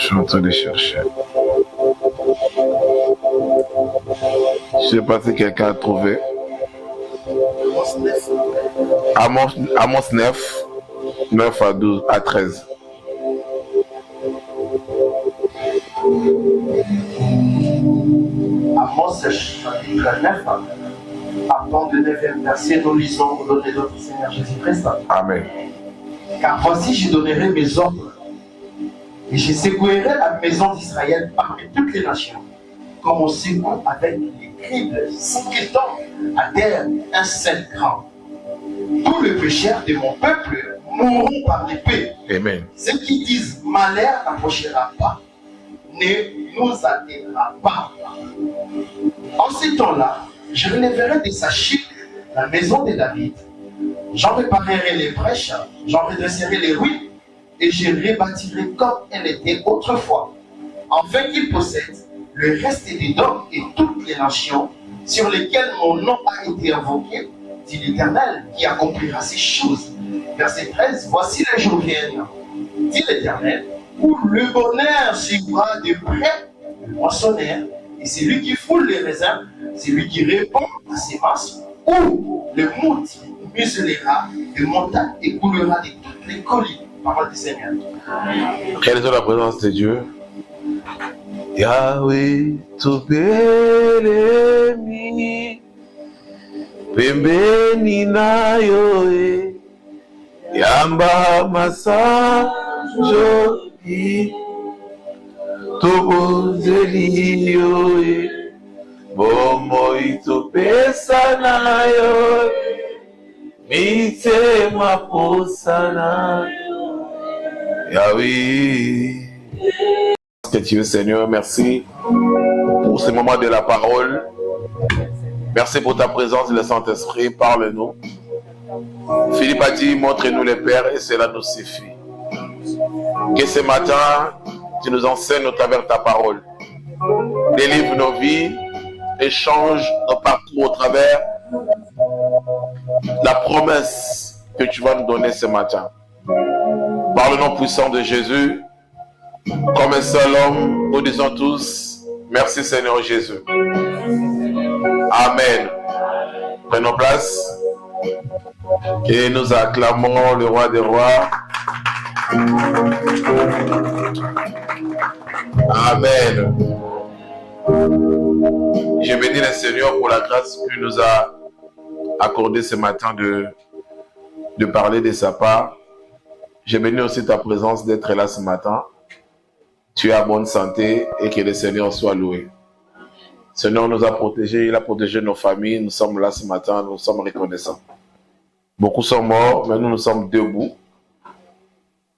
Je suis en train de chercher. Je ne sais pas si quelqu'un a trouvé. Amos 9, 9 à 12 à 13. Amos chapitre 9, partant du 9e verset, nous lisons au nom de notre Seigneur Jésus-Christ. Amen. Car voici, je donnerai mes ordres et je secouerai la maison d'Israël parmi toutes les nations, comme on secoue avec les cribles sans qu'ils tombent à terre un seul cran. Tous les pécheurs de mon peuple mourront par l'épée. Amen. Ceux qui disent malheur n'approchera pas, ne nous atteindra pas. En ce temps-là, je relèverai de sa chute la maison de David. J'en réparerai les brèches, j'en redresserai les ruines, et je rebâtirai comme elle était autrefois, afin qu'il possède le reste des dons et toutes les nations sur lesquelles mon nom a été invoqué, dit l'Éternel, qui accomplira ces choses. Verset 13, voici les jours viennent, dit l'Éternel, où le bonheur suivra de près le moissonneur, et celui qui foule les raisins, celui qui répond à ses masses, où le monte muselera, le montagne et coulera de toutes les collines. Parole du Seigneur. Quelle est la présence de Dieu? Yahweh, tupelemi, pembeni nayo, yamba masanjo, tobozeli, bomo itopesa nayo, mitema posana. Yahweh. Que Dieu Seigneur, merci pour ce moment de la parole. Merci pour ta présence, le Saint-Esprit, parle-nous. Philippe a dit, montre-nous les Pères et cela nous suffit. Que ce matin, tu nous enseignes au travers de ta parole. Délivre nos vies et change nos parcours au travers la promesse que tu vas nous donner ce matin. Par le nom puissant de Jésus, comme un seul homme, nous disons tous, merci Seigneur Jésus. Amen. Prenons place et nous acclamons le roi des rois. Amen. Je bénis le Seigneur pour la grâce qu'il nous a accordée ce matin de parler de sa part. Je bénis aussi ta présence d'être là ce matin. Tu es en bonne santé et que le Seigneur soit loué. Le Seigneur nous a protégés, il a protégé nos familles. Nous sommes là ce matin, nous sommes reconnaissants. Beaucoup sont morts, mais nous sommes debout.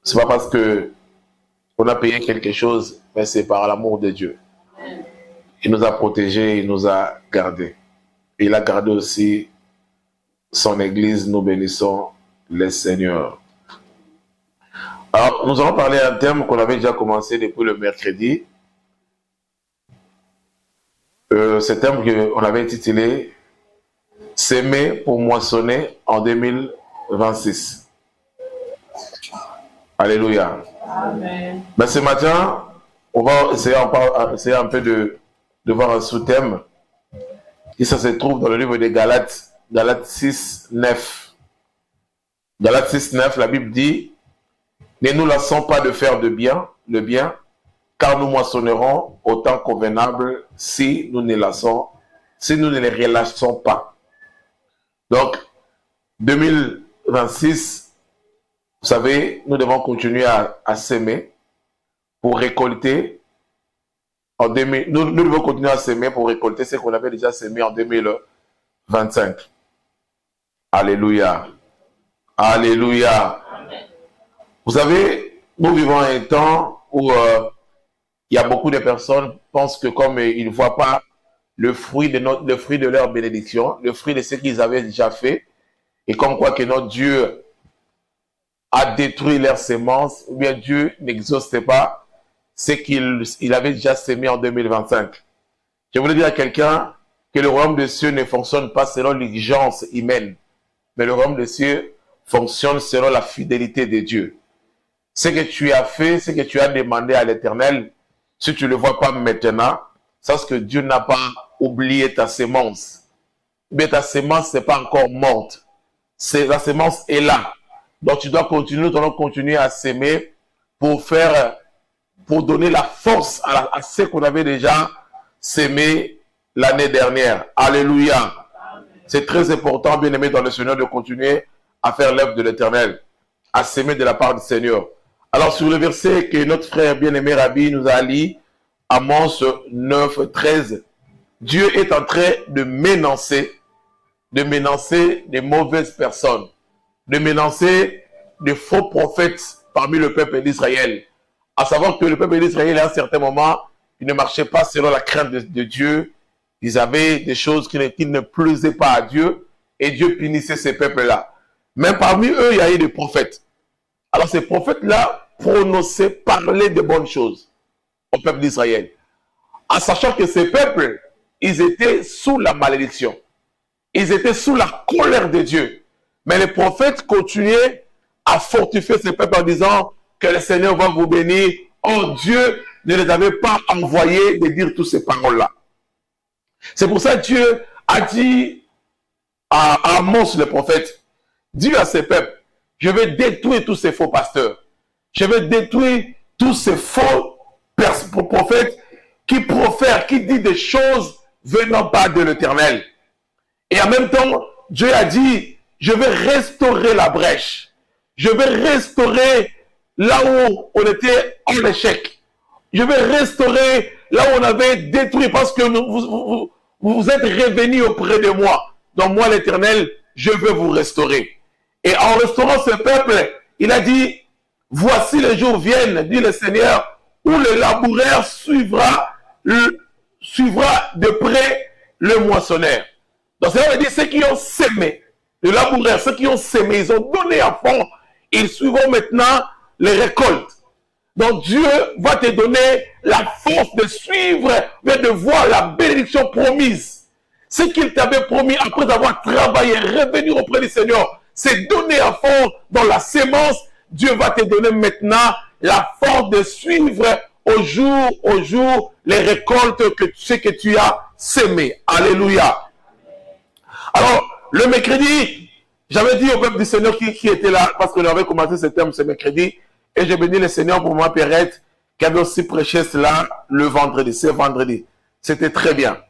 Ce n'est pas parce qu'on a payé quelque chose, mais c'est par l'amour de Dieu. Il nous a protégés, il nous a gardés. Il a gardé aussi son Église. Nous bénissons le Seigneur. Alors, nous allons parler d'un thème qu'on avait déjà commencé depuis le mercredi. Ce thème qu'on avait intitulé « S'aimer pour moissonner en 2026 ». Alléluia. Amen. Mais ce matin, on va essayer un peu de voir un sous-thème. Et ça se trouve dans le livre des Galates, Galates 6, 9. Galates 6, 9, la Bible dit: ne nous lassons pas de faire le bien, car nous moissonnerons au temps convenable si nous ne les relâchons pas. Donc, 2026, vous savez, nous devons continuer à s'aimer pour récolter. Nous devons continuer à s'aimer pour récolter ce qu'on avait déjà sémé en 2025. Alléluia. Alléluia. Vous savez, nous vivons un temps où il y a beaucoup de personnes qui pensent que comme ils ne voient pas le fruit de leur bénédiction, le fruit de ce qu'ils avaient déjà fait, et comme quoi que notre Dieu a détruit leurs semences, ou bien Dieu n'exauce pas ce qu'il avait déjà sémé en 2025. Je voulais dire à quelqu'un que le royaume des cieux ne fonctionne pas selon l'exigence humaine, mais le royaume des cieux fonctionne selon la fidélité de Dieu. Ce que tu as fait, ce que tu as demandé à l'Éternel, si tu ne le vois pas maintenant, sache que Dieu n'a pas oublié ta sémence. Mais ta sémence n'est pas encore morte. La sémence est là. Donc tu dois continuer, nous allons continuer à s'aimer pour donner la force à ce qu'on avait déjà sémé l'année dernière. Alléluia. C'est très important, bien aimé dans le Seigneur, de continuer à faire l'œuvre de l'Éternel, à s'aimer de la part du Seigneur. Alors sur le verset que notre frère bien-aimé Rabbi nous a lu, Amos 9, 13, Dieu est en train de ménancer des mauvaises personnes, de ménancer des faux prophètes parmi le peuple d'Israël. À savoir que le peuple d'Israël, à un certain moment, il ne marchait pas selon la crainte de Dieu. Ils avaient des choses qui ne plaisaient pas à Dieu et Dieu punissait ces peuples-là. Même parmi eux, il y a eu des prophètes. Alors ces prophètes-là prononçaient, parlaient de bonnes choses au peuple d'Israël. En sachant que ces peuples, ils étaient sous la malédiction. Ils étaient sous la colère de Dieu. Mais les prophètes continuaient à fortifier ces peuples en disant que le Seigneur va vous bénir. Oh, Dieu ne les avait pas envoyés de dire toutes ces paroles-là. C'est pour ça que Dieu a dit à Amos le prophète, dis à ces peuples, je vais détruire tous ces faux pasteurs. Je vais détruire tous ces faux prophètes qui profèrent, qui disent des choses venant pas de l'Éternel. Et en même temps, Dieu a dit, je vais restaurer la brèche. Je vais restaurer là où on était en échec. Je vais restaurer là où on avait détruit parce que vous êtes revenus auprès de moi. Donc moi, l'Éternel, je vais vous restaurer. Et en restaurant ce peuple, il a dit, voici les jours viennent, dit le Seigneur, où le laboureur suivra de près le moissonneur. Donc ça veut dire ceux qui ont sémé, le laboureur, ceux qui ont sémé, ils ont donné à fond, ils suivront maintenant les récoltes. Donc Dieu va te donner la force de suivre, de voir la bénédiction promise. Ce qu'il t'avait promis après avoir travaillé, revenir auprès du Seigneur, c'est donner à fond dans la sémence. Dieu va te donner maintenant la force de suivre au jour les récoltes que ce que tu as sémé. Alléluia. Alors, le mercredi, j'avais dit au peuple du Seigneur qui était là, parce qu'on avait commencé ce thème ce mercredi, et j'ai béni le Seigneur pour ma Pérette, qui avait aussi prêché cela le vendredi, ce vendredi. C'était très bien.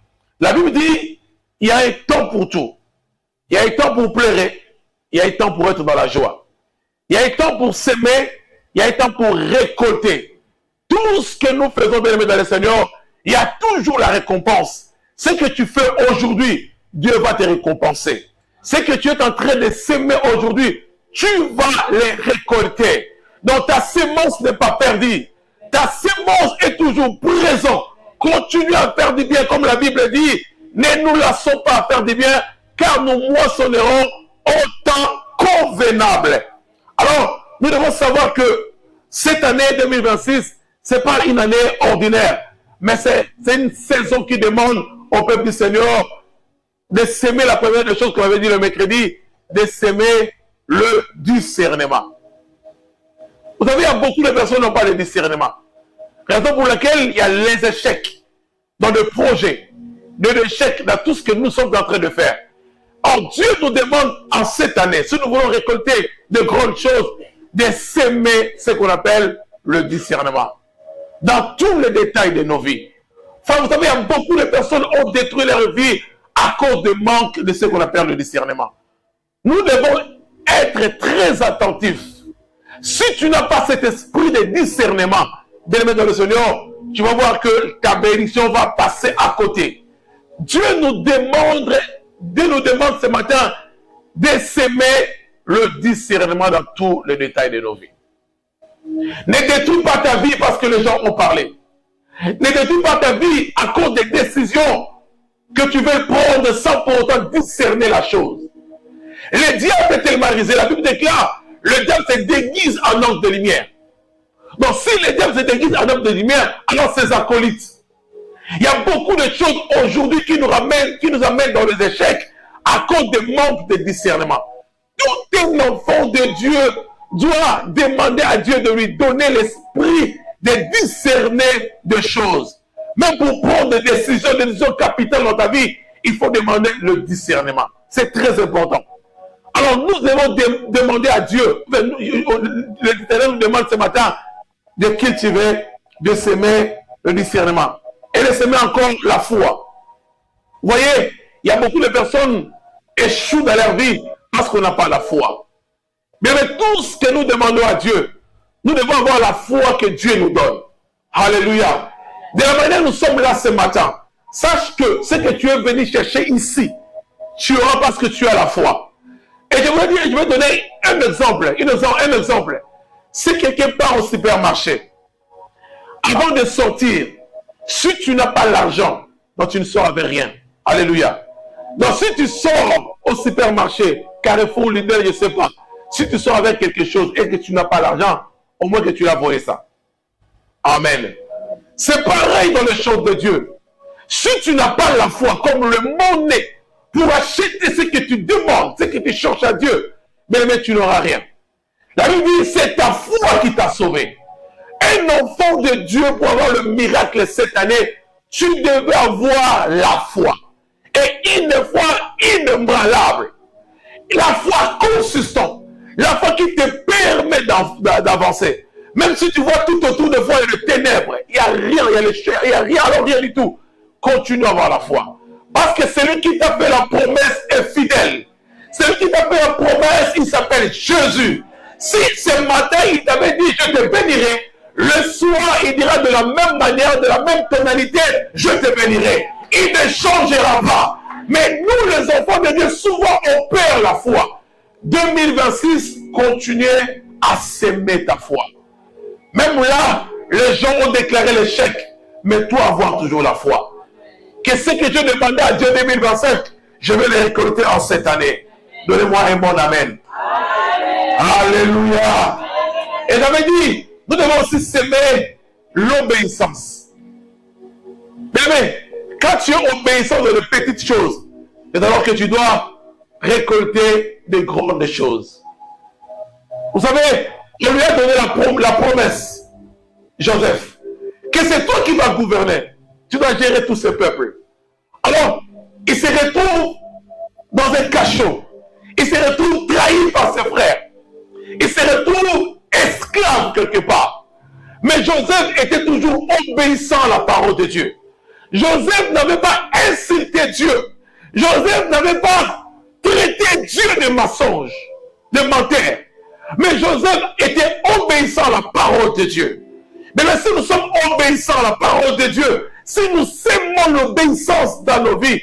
La Bible dit, il y a un temps pour tout. Il y a un temps pour pleurer, il y a un temps pour être dans la joie. Il y a un temps pour s'aimer, il y a un temps pour récolter. Tout ce que nous faisons, bien aimés dans le Seigneur, il y a toujours la récompense. Ce que tu fais aujourd'hui, Dieu va te récompenser. Ce que tu es en train de s'aimer aujourd'hui, tu vas les récolter. Donc ta sémence n'est pas perdue. Ta sémence est toujours présente. Continue à faire du bien, comme la Bible dit. Ne nous lassons pas à faire du bien, car nous moissonnerons au temps convenable. Alors, nous devons savoir que cette année 2026, ce n'est pas une année ordinaire, mais c'est une saison qui demande au peuple du Seigneur de s'aimer. La première des choses qu'on avait dit le mercredi, de s'aimer le discernement. Vous savez, il y a beaucoup de personnes qui n'ont pas de discernement. Raison pour laquelle il y a les échecs dans le projet, l'échec dans tout ce que nous sommes en train de faire. Or, Dieu nous demande en cette année, si nous voulons récolter de grandes choses, de s'aimer ce qu'on appelle le discernement. Dans tous les détails de nos vies. Enfin, vous savez, il y a beaucoup de personnes qui ont détruit leur vie à cause de manque de ce qu'on appelle le discernement. Nous devons être très attentifs. Si tu n'as pas cet esprit de discernement, bien-aimé dans le Seigneur, tu vas voir que ta bénédiction va passer à côté. Dieu nous demande ce matin de s'aimer le discernement dans tous les détails de nos vies. Ne détruis pas ta vie parce que les gens ont parlé. Ne détruis pas ta vie à cause des décisions que tu veux prendre sans pour autant discerner la chose. Le diable est tellement risé. La Bible déclare, le diable se déguise en homme de lumière. Donc si le diable se déguise en homme de lumière, alors ses acolytes. Il y a beaucoup de choses aujourd'hui qui nous amènent dans les échecs à cause de manque de discernement. Tout un enfant de Dieu doit demander à Dieu de lui donner l'esprit de discerner des choses. Même pour prendre des décisions capitales dans ta vie, il faut demander le discernement. C'est très important. Alors nous devons demander à Dieu, l'Éternel nous demande ce matin de cultiver, de s'aimer le discernement. Et de s'aimer encore la foi. Vous voyez, il y a beaucoup de personnes qui échouent dans leur vie parce qu'on n'a pas la foi. Mais avec tout ce que nous demandons à Dieu, nous devons avoir la foi que Dieu nous donne. Alléluia. De la manière dont nous sommes là ce matin, sache que ce que tu es venu chercher ici, tu auras parce que tu as la foi. Et je vais donner un exemple. Un exemple. Si quelqu'un part au supermarché, avant de sortir, si tu n'as pas l'argent, donc tu ne sors avec rien. Alléluia. Donc si tu sors au supermarché, Carrefour, Lidl, je ne sais pas, si tu sors avec quelque chose et que tu n'as pas l'argent, au moins que tu l'as volé ça. Amen. C'est pareil dans les choses de Dieu. Si tu n'as pas la foi comme le monnaie pour acheter ce que tu demandes, ce que tu cherches à Dieu, mais tu n'auras rien. La Bible dit, c'est ta foi qui t'a sauvé. Un enfant de Dieu, pour avoir le miracle cette année, tu devais avoir la foi. Et une foi inébranlable. La foi consistante. La foi qui te permet d'avancer. Même si tu vois tout autour de toi les ténèbres, il n'y a rien, il n'y a rien, alors rien du tout. Continue à avoir la foi. Parce que celui qui t'a fait la promesse est fidèle. Celui qui t'a fait la promesse, il s'appelle Jésus. Si ce matin, il t'avait dit, je te bénirai, le soir, il dira de la même manière, de la même tonalité, je te bénirai. Il ne changera pas. Mais nous, les enfants de Dieu, souvent, on perd la foi. 2026, continuez à s'aimer ta foi. Même là, les gens ont déclaré l'échec. Mais toi, avoir toujours la foi. Que ce que Dieu demandait à Dieu 2025, je vais le récolter en cette année. Donnez-moi un bon amen. Alléluia. Et j'avais dit, nous devons aussi s'aimer l'obéissance. Mais quand tu es obéissant dans les petites choses, c'est alors que tu dois récolter de grandes choses. Vous savez, je lui ai donné la promesse, Joseph, que c'est toi qui vas gouverner. Tu dois gérer tout ce peuple. Alors, il se retrouve dans un cachot. Il se retrouve trahi par ses frères. Il se retrouve esclave quelque part. Mais Joseph était toujours obéissant à la parole de Dieu. Joseph n'avait pas insulté Dieu. Joseph n'avait pas traité Dieu de mensonge, de menteur. Mais Joseph était obéissant à la parole de Dieu. Mais si nous sommes obéissants à la parole de Dieu, si nous sémons l'obéissance dans nos vies,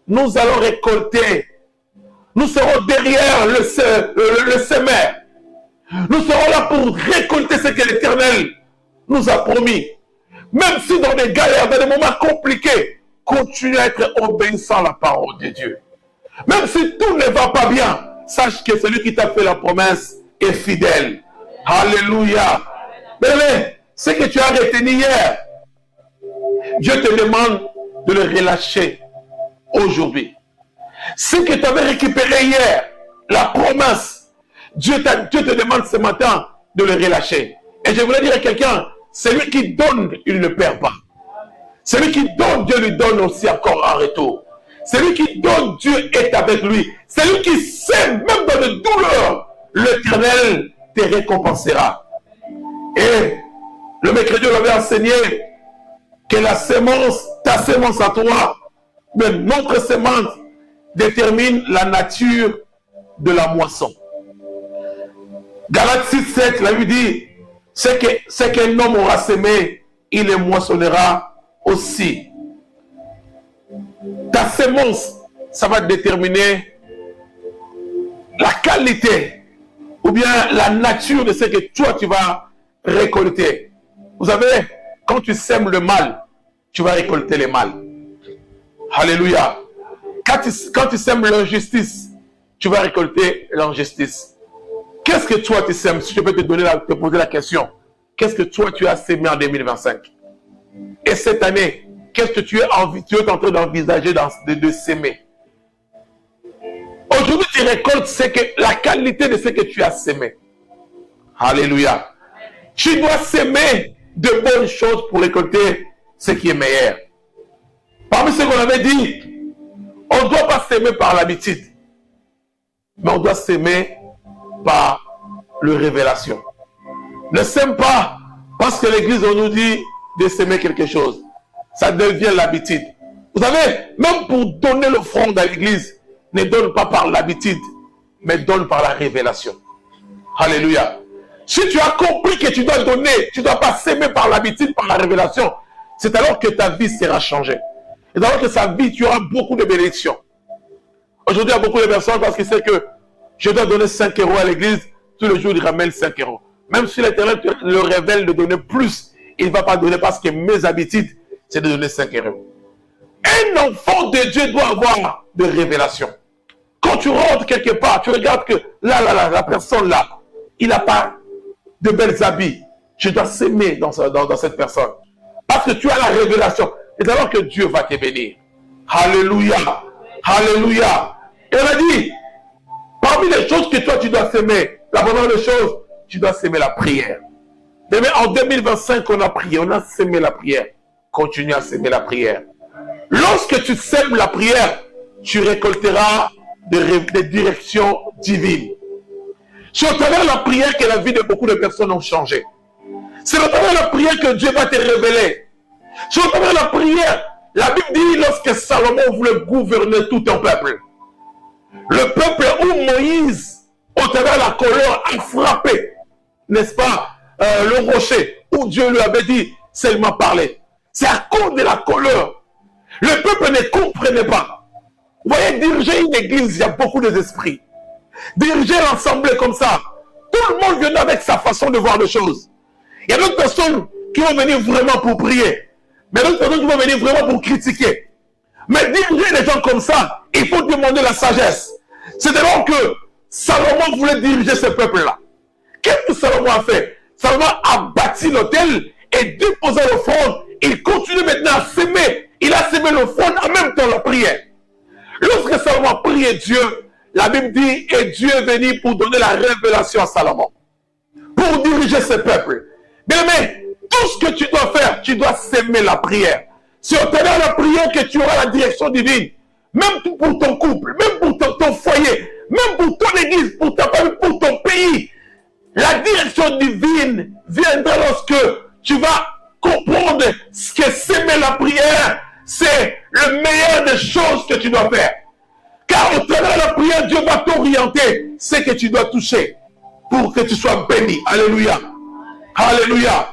nous allons récolter. Nous serons derrière le semeur. Nous serons là pour récolter ce que l'Éternel nous a promis. Même si dans des galères, dans des moments compliqués, continue à être obéissant à la parole de Dieu. Même si tout ne va pas bien, sache que celui qui t'a fait la promesse est fidèle. Alléluia. Mais ce que tu as retenu hier, Dieu te demande de le relâcher aujourd'hui. Ce que tu avais récupéré hier, la promesse, Dieu te demande ce matin de le relâcher. Et je voulais dire à quelqu'un, celui qui donne, il ne perd pas. Celui qui donne, Dieu lui donne aussi encore en retour. Celui qui donne, Dieu est avec lui. Celui qui sème, même dans les douleurs, l'Éternel te récompensera. Et le mercredi, on avait enseigné que la sémence, ta sémence à toi, mais notre sémence détermine la nature de la moisson. Galates 6:7, la Bible dit, c'est qu'un homme aura sémé, il le moissonnera aussi. Ta sémence, ça va déterminer la qualité ou bien la nature de ce que toi tu vas récolter. Vous savez, quand tu sèmes le mal, tu vas récolter le mal. Alléluia. Quand tu sèmes l'injustice, tu vas récolter l'injustice. Qu'est-ce que toi tu sèmes? Si je peux te poser la question, qu'est-ce que toi tu as sémé en 2025? Et cette année, qu'est-ce que tu es en train d'envisager de s'aimer? Aujourd'hui, tu récoltes la qualité de ce que tu as sémé. Alléluia. Tu dois s'aimer de bonnes choses pour récolter ce qui est meilleur. Parmi ce qu'on avait dit, on ne doit pas s'aimer par l'habitude, mais on doit s'aimer par la révélation. Ne s'aime pas parce que l'église, on nous dit de s'aimer quelque chose. Ça devient l'habitude. Vous savez, même pour donner l'offrande à l'église, ne donne pas par l'habitude, mais donne par la révélation. Alléluia. Si tu as compris que tu dois donner, tu ne dois pas s'aimer par l'habitude, par la révélation, c'est alors que ta vie sera changée. Et alors que sa vie, tu auras beaucoup de bénédictions. Aujourd'hui, il y a beaucoup de personnes parce qu'ils savent que je dois donner 5 € à l'église, tous les jours, il ramène 5 €. Même si l'Éternel le révèle de donner plus, il ne va pas donner parce que mes habitudes, c'est de donner 5 €. Un enfant de Dieu doit avoir de révélation. Quand tu rentres quelque part, tu regardes que la personne là, il n'a pas de belles habits. Je dois s'aimer dans cette personne. Parce que tu as la révélation. Et alors que Dieu va te bénir. Alléluia. Alléluia. Et on a dit, parmi les choses que toi tu dois s'aimer, la première des choses, tu dois s'aimer la prière. Demain, en 2025, on a prié, on a s'aimé la prière. Continue à s'aimer la prière. Lorsque tu sèmes la prière, tu récolteras des directions divines. C'est au travers de la prière que la vie de beaucoup de personnes ont changé. C'est au travers de la prière que Dieu va te révéler. C'est au travers de la prière. La Bible dit lorsque Salomon voulait gouverner tout un peuple. Le peuple où Moïse, au travers de la colère, a frappé, n'est-ce pas, le rocher, où Dieu lui avait dit, seulement parler. C'est à cause de la colère. Le peuple ne comprenait pas. Vous voyez, diriger une église, il y a beaucoup d'esprits. Diriger l'assemblée comme ça, tout le monde vient avec sa façon de voir les choses. Il y a d'autres personnes qui vont venir vraiment pour prier. Mais d'autres personnes qui vont venir vraiment pour critiquer. Mais diriger les gens comme ça, il faut demander la sagesse. C'est alors que Salomon voulait diriger ce peuple-là. Qu'est-ce que Salomon a fait? Salomon a bâti l'autel et déposé l'offrande. Il continue maintenant à s'aimer. Il a semé l'offrande en même temps la prière. Lorsque Salomon a prié Dieu, la Bible dit, et Dieu est venu pour donner la révélation à Salomon. Pour diriger ce peuple. Mais tout ce que tu dois faire, tu dois s'aimer la prière. C'est au travers de la prière que tu auras la direction divine. Même pour ton couple, même pour ton foyer, même pour ton église, pour ta famille, pour ton pays. La direction divine viendra lorsque tu vas comprendre ce que s'aimer la prière, c'est le meilleur des choses que tu dois faire. Car au travers de la prière, Dieu va t'orienter ce que tu dois toucher pour que tu sois béni. Alléluia. Alléluia.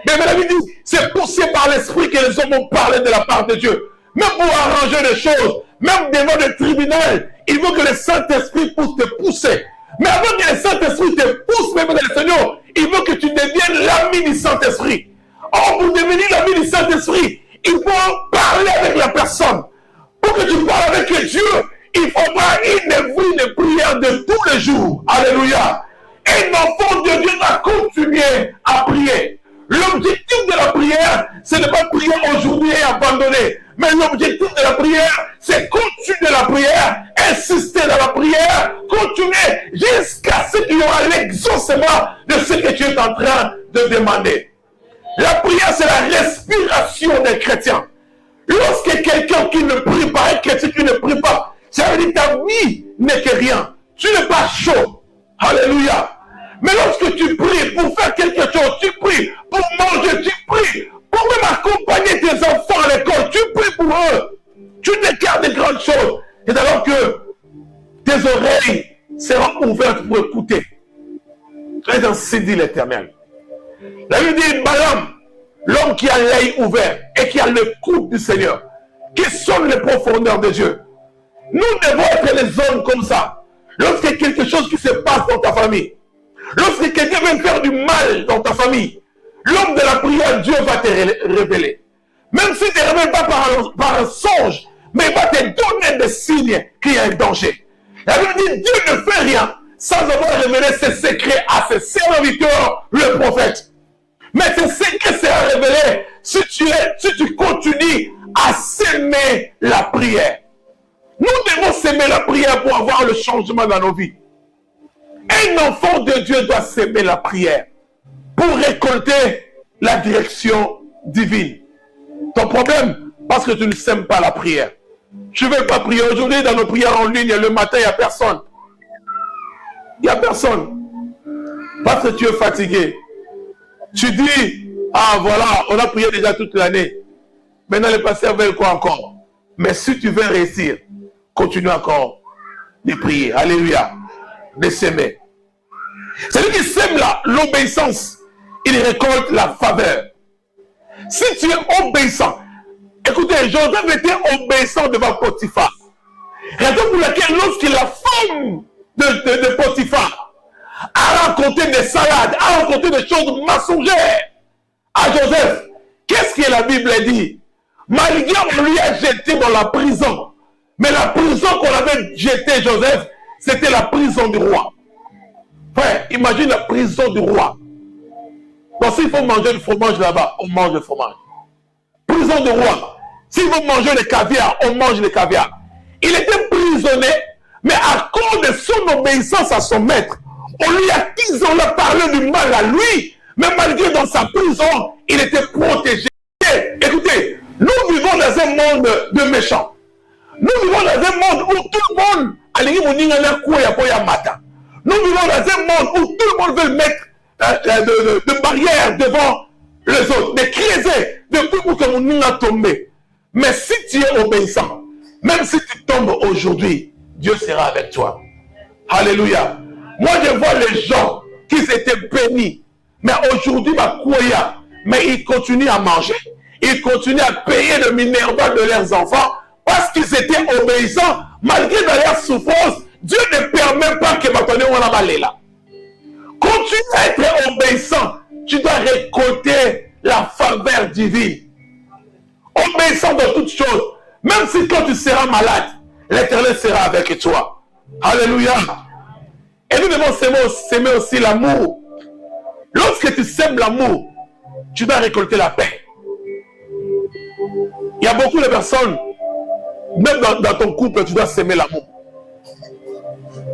Mais la Bible dit, c'est poussé par l'esprit que les hommes ont parlé de la part de Dieu. Même pour arranger les choses, même devant le tribunal, il veut que le Saint-Esprit puisse te pousser. Mais avant que le Saint-Esprit te pousse, même dans le Seigneur, il veut que tu deviennes l'ami du Saint-Esprit. Or, pour devenir l'ami du Saint-Esprit, il faut parler avec la personne. Pour que tu parles avec Dieu, il faudra une vie de prière de tous les jours. Alléluia. Un enfant de Dieu doit continuer à prier. L'objectif de la prière, ce n'est pas prier aujourd'hui et abandonner. Mais l'objectif de la prière, c'est continuer la prière, insister dans la prière, continuer jusqu'à ce qu'il y aura l'exaucement de ce que tu es en train de demander. La prière, c'est la respiration des chrétiens. Lorsque quelqu'un qui ne prie pas, un chrétien qui ne prie pas, ça veut dire que ta vie n'est que rien. Tu n'es pas chaud. Alléluia. Mais lorsque tu pries pour faire quelque chose, tu pries pour manger, tu pries pour même accompagner tes enfants à l'école, tu pries pour eux. Tu déclares de grandes choses. Et alors que tes oreilles seront ouvertes pour écouter. Et ainsi dit l'Éternel. La Bible dit, Balaam, l'homme qui a l'œil ouvert et qui a le coude du Seigneur, qui sonne les profondeurs de Dieu. Nous devons être les hommes comme ça. Lorsqu'il y a quelque chose qui se passe dans ta famille, lorsque quelqu'un vient faire du mal dans ta famille, l'homme de la prière, Dieu va te révéler. Même s'il ne te révèle pas par un songe, mais il va te donner des signes qu'il y a un danger. La Bible dit, Dieu ne fait rien sans avoir révélé ses secrets à ses serviteurs, le prophète. Mais ces secrets seront révélés si tu continues à s'aimer la prière. Nous devons s'aimer la prière pour avoir le changement dans nos vies. Un enfant de Dieu doit s'aimer la prière pour récolter la direction divine. Ton problème, parce que tu ne sèmes pas la prière. Je ne vais pas prier. Aujourd'hui, dans nos prières en ligne, le matin, il n'y a personne. Il n'y a personne. Parce que tu es fatigué. Tu dis, ah voilà, on a prié déjà toute l'année. Maintenant, les pasteurs veulent quoi encore? Mais si tu veux réussir, continue encore de prier. Alléluia. De s'aimer. Celui qui sème l'obéissance, il récolte la faveur. Si tu es obéissant, écoutez, Joseph était obéissant devant Potiphar. Raison pour laquelle lorsque la femme de Potiphar a raconté des salades, a raconté des choses mensongères à Joseph, qu'est-ce que la Bible dit? Malgré on lui a jeté dans la prison, mais la prison qu'on avait jeté Joseph, c'était la prison du roi. Frère, imagine la prison du roi. Donc s'il faut manger du fromage là-bas, on mange le fromage. Prison du roi. S'il faut manger le caviar, on mange le caviar. Il était prisonnier, mais à cause de son obéissance à son maître, on lui a dit, on a parlé du mal à lui, mais malgré dans sa prison, il était protégé. Écoutez, nous vivons dans un monde de méchants. Nous vivons dans un monde où tout le monde nous vivons dans un monde où tout le monde veut mettre de barrières devant les autres, de criser, de tout pour que mon a tombé. Mais si tu es obéissant, même si tu tombes aujourd'hui, Dieu sera avec toi. Alléluia. Moi, je vois les gens qui s'étaient bénis, mais aujourd'hui, mais ils continuent à manger. Ils continuent à payer le minerval de leurs enfants parce qu'ils étaient obéissants, malgré dans leur souffrance. Dieu ne permet pas que maintenant on a mal là. Continue à être obéissant. Tu dois récolter la faveur divine. Obéissant dans toutes choses. Même si quand tu seras malade, l'Éternel sera avec toi. Alléluia. Et nous devons s'aimer aussi l'amour. Lorsque tu sèmes l'amour, tu dois récolter la paix. Il y a beaucoup de personnes, même dans ton couple, tu dois s'aimer l'amour.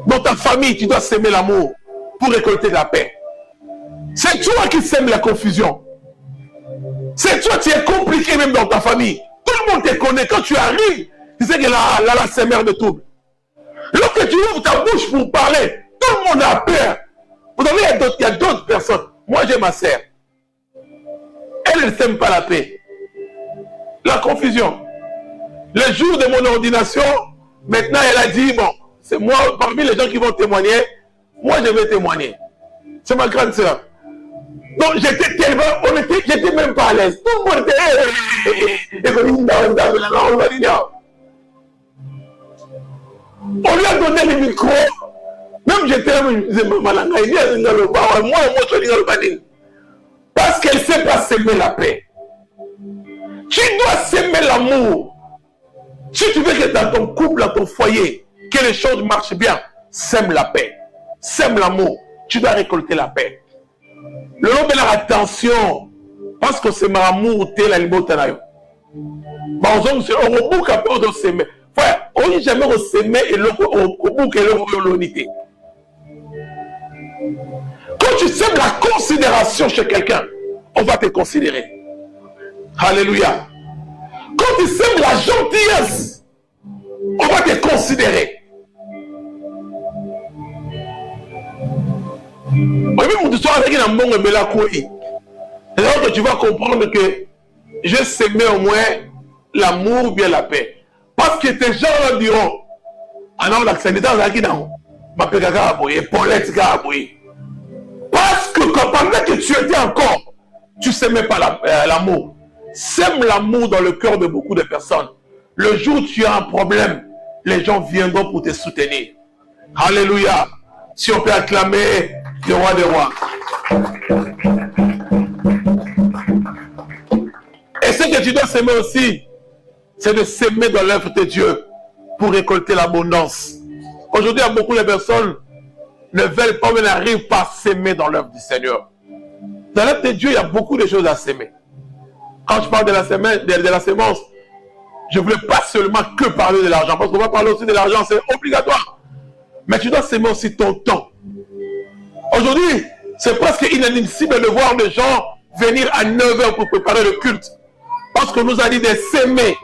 Dans ta famille, tu dois s'aimer l'amour pour récolter la paix. C'est toi qui sèmes la confusion. C'est toi qui es compliqué même dans ta famille. Tout le monde te connaît. Quand tu arrives, tu sais que la sèmeur de trouble. Lorsque tu ouvres ta bouche pour parler, tout le monde a peur. Vous savez, il y a d'autres personnes. Moi, j'ai ma sœur. Elle ne sème pas la paix. La confusion. Le jour de mon ordination, maintenant, elle a dit, bon, c'est moi, parmi les gens qui vont témoigner, moi, je vais témoigner. C'est ma grande sœur. Donc, j'étais tellement, j'étais même pas à l'aise. Tout le monde était, on lui a donné le micro. Même j'étais parce qu'elle ne sait pas s'aimer la paix. Tu dois s'aimer l'amour. Si tu veux que dans ton couple, dans ton foyer, que les choses marchent bien, sème la paix. Sème l'amour. Tu dois récolter la paix. Le nom de la attention, parce que c'est l'amour, c'est la liberté. On reboucle un peu de s'aimer. Frère, on n'est jamais s'aimer et au bout que l'unité. Quand tu sèmes la considération chez quelqu'un, on va te considérer. Alléluia. Quand tu sèmes la gentillesse, on va te considérer. Alors que tu vas comprendre que je s'aimer au moins l'amour ou bien la paix. Parce que tes gens diront, ah non, l'accident est là, parce que pendant que tu étais encore, tu ne s'aimais pas l'amour. Sème l'amour dans le cœur de beaucoup de personnes. Le jour où tu as un problème, les gens viendront pour te soutenir. Alléluia. Si on peut acclamer le roi des rois. Et ce que tu dois s'aimer aussi, c'est de s'aimer dans l'œuvre de Dieu pour récolter l'abondance. Aujourd'hui, il y a beaucoup de personnes ne veulent pas, mais n'arrivent pas à s'aimer dans l'œuvre du Seigneur. Dans l'œuvre de Dieu, il y a beaucoup de choses à s'aimer. Quand je parle de la sémence, je ne voulais pas seulement que parler de l'argent, parce qu'on va parler aussi de l'argent, c'est obligatoire. Mais tu dois s'aimer aussi ton temps. Aujourd'hui, c'est presque inadmissible de voir des gens venir à 9h pour préparer le culte. Parce qu'on nous a dit de s'aimer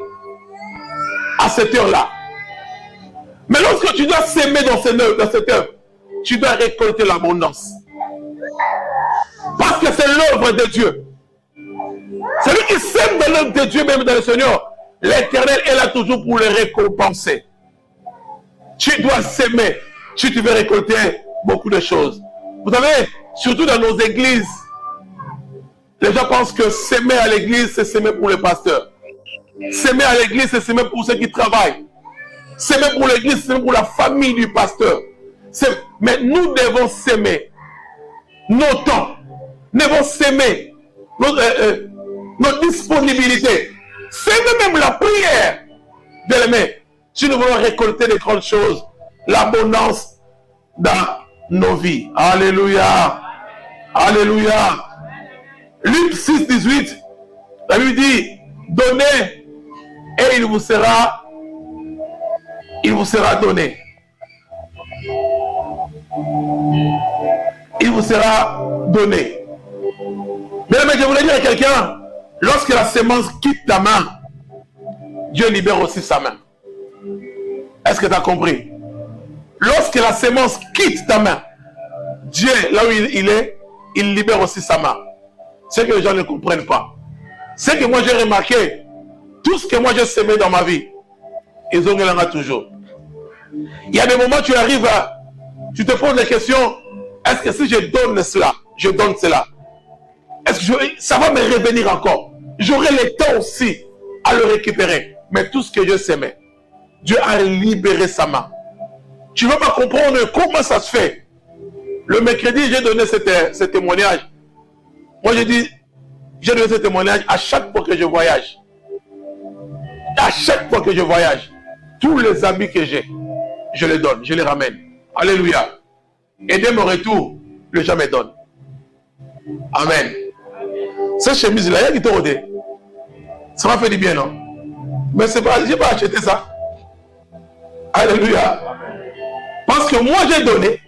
à cette heure-là. Mais lorsque tu dois s'aimer dans cette heure, tu dois récolter l'abondance. Parce que c'est l'œuvre de Dieu. Celui qui s'aime dans l'œuvre de Dieu, même dans le Seigneur, l'Éternel est là toujours pour le récompenser. Tu dois s'aimer si tu veux récolter beaucoup de choses. Vous savez, surtout dans nos églises, les gens pensent que s'aimer à l'église, c'est s'aimer pour le pasteur. S'aimer à l'église, c'est s'aimer pour ceux qui travaillent. S'aimer pour l'église, c'est s'aimer pour la famille du pasteur. Mais nous devons s'aimer nos temps. Nous devons s'aimer notre disponibilité. S'aimer même la prière de l'aimer. Si nous voulons récolter des grandes choses, l'abondance dans nos vies. Alléluia. Alléluia. Luc 6, 18, la Bible dit, donnez et il vous sera donné. Il vous sera donné. Mais je voulais dire à quelqu'un, lorsque la semence quitte ta main, Dieu libère aussi sa main. Est-ce que tu as compris? Lorsque la semence quitte ta main, Dieu, là où il est, il libère aussi sa main. C'est que les gens ne comprennent pas. C'est que moi j'ai remarqué, tout ce que moi j'ai semé dans ma vie, ils ont gagné toujours. Il y a des moments où tu arrives à, tu te poses la question, est-ce que si je donne cela, je donne cela, est-ce que ça va me revenir encore? J'aurai le temps aussi à le récupérer. Mais tout ce que je semais, Dieu a libéré sa main. Tu ne vas pas comprendre comment ça se fait. Le mercredi, j'ai donné ce témoignage. Moi, j'ai dit, j'ai donné ce témoignage à chaque fois que je voyage. À chaque fois que je voyage, tous les habits que j'ai, je les donne, je les ramène. Alléluia. Et dès mon retour, les gens me donnent. Amen. Cette chemise-là, il y a qui t'a rodé. Ça m'a fait du bien, non? Mais c'est pas, j'ai pas acheté ça. Alléluia. Parce que moi, j'ai donné.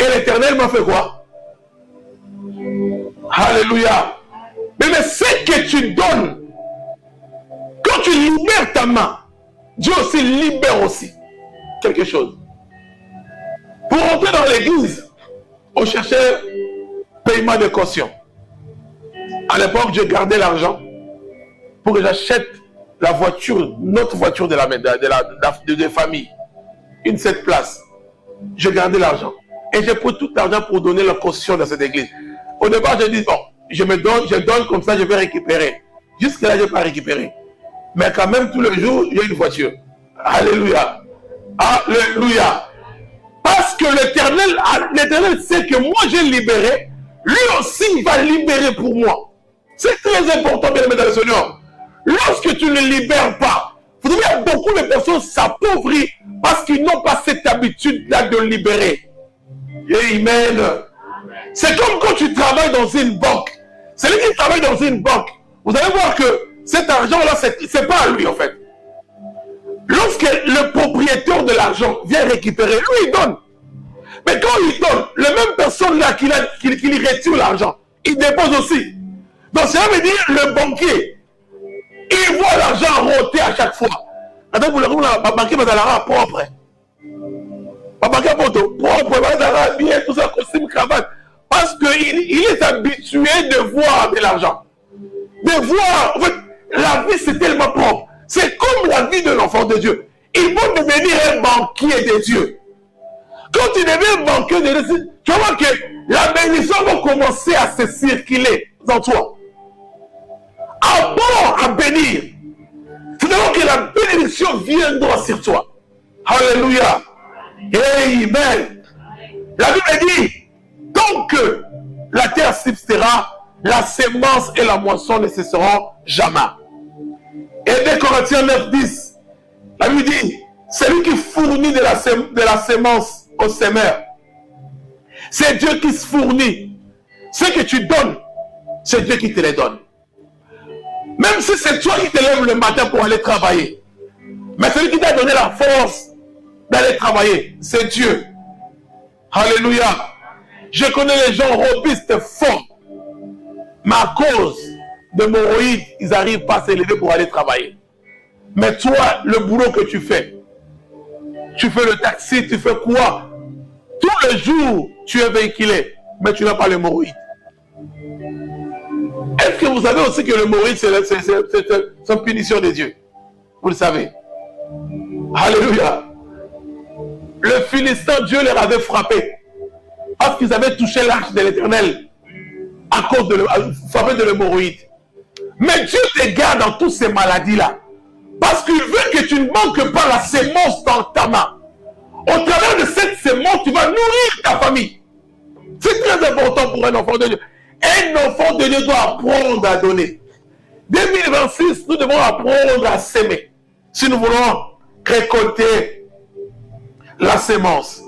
Et l'Éternel m'a fait quoi? Alléluia. Mais ce que tu donnes, quand tu libères ta main, Dieu aussi libère aussi quelque chose. Pour rentrer dans l'église, on cherchait paiement de caution. À l'époque, je gardais l'argent pour que j'achète la voiture, notre voiture de la famille. Une 7 places. Je gardais l'argent. Et j'ai pris tout l'argent pour donner la caution dans cette église. Au départ, je dis, bon, je donne comme ça, je vais récupérer. Jusque-là, je n'ai pas récupéré. Mais quand même, tous les jours, il y a une voiture. Alléluia. Alléluia. Parce que l'Éternel sait que moi, j'ai libéré. Lui aussi, il va libérer pour moi. C'est très important, bien aimé dans le Seigneur. Lorsque tu ne libères pas, vous savez, il y a beaucoup de personnes s'appauvrir parce qu'ils n'ont pas cette habitude-là de libérer. Amen. C'est comme quand tu travailles dans une banque. Celui qui travaille dans une banque, vous allez voir que cet argent-là, c'est pas à lui en fait. Lorsque le propriétaire de l'argent vient récupérer, lui il donne. Mais quand il donne, la même personne là qui retire l'argent, il dépose aussi. Donc ça veut dire le banquier, il voit l'argent rôter à chaque fois. Attends, vous le dites, le banquier va être propre. Le banquier va être bien, tout ça, costume, cravate. Parce qu'il est habitué de voir de l'argent. De voir, en fait, la vie c'est tellement propre. C'est comme la vie de l'enfant de Dieu. Il faut devenir un banquier de Dieu. Quand tu deviens un banquier de Dieu, tu vois que la bénédiction va commencer à se circuler dans toi. Avant à bénir, c'est d'abord que la bénédiction viendra sur toi. Alléluia. Amen. La Bible dit, tant que la terre subsistera, la semence et la moisson ne cesseront jamais. Et 2 Corinthiens 9, 10, la Bible dit, celui qui fournit de la semence au semeur, c'est Dieu qui se fournit. Ce que tu donnes, c'est Dieu qui te les donne. Même si c'est toi qui te lèves le matin pour aller travailler, mais celui qui t'a donné la force d'aller travailler, c'est Dieu. Alléluia. Je connais les gens robustes, forts. Mais à cause de l'hémorroïde, ils n'arrivent pas à s'élever pour aller travailler. Mais toi, le boulot que tu fais le taxi, tu fais quoi? Tous les jours, tu es véhiculé, mais tu n'as pas l'hémorroïde. Est-ce que vous savez aussi que l'hémorroïde, c'est une punition de Dieu? Vous le savez. Alléluia. Le Philistin, Dieu les avait frappés parce qu'ils avaient touché l'arche de l'Éternel à cause de l'hémorroïde. Mais Dieu te garde dans toutes ces maladies-là parce qu'il veut que tu ne manques pas la sémence dans ta main. Au travers de cette sémence, tu vas nourrir ta famille. C'est très important pour un enfant de Dieu. Un enfant de Dieu doit apprendre à donner. 2026, nous devons apprendre à s'aimer si nous voulons récolter la sémence.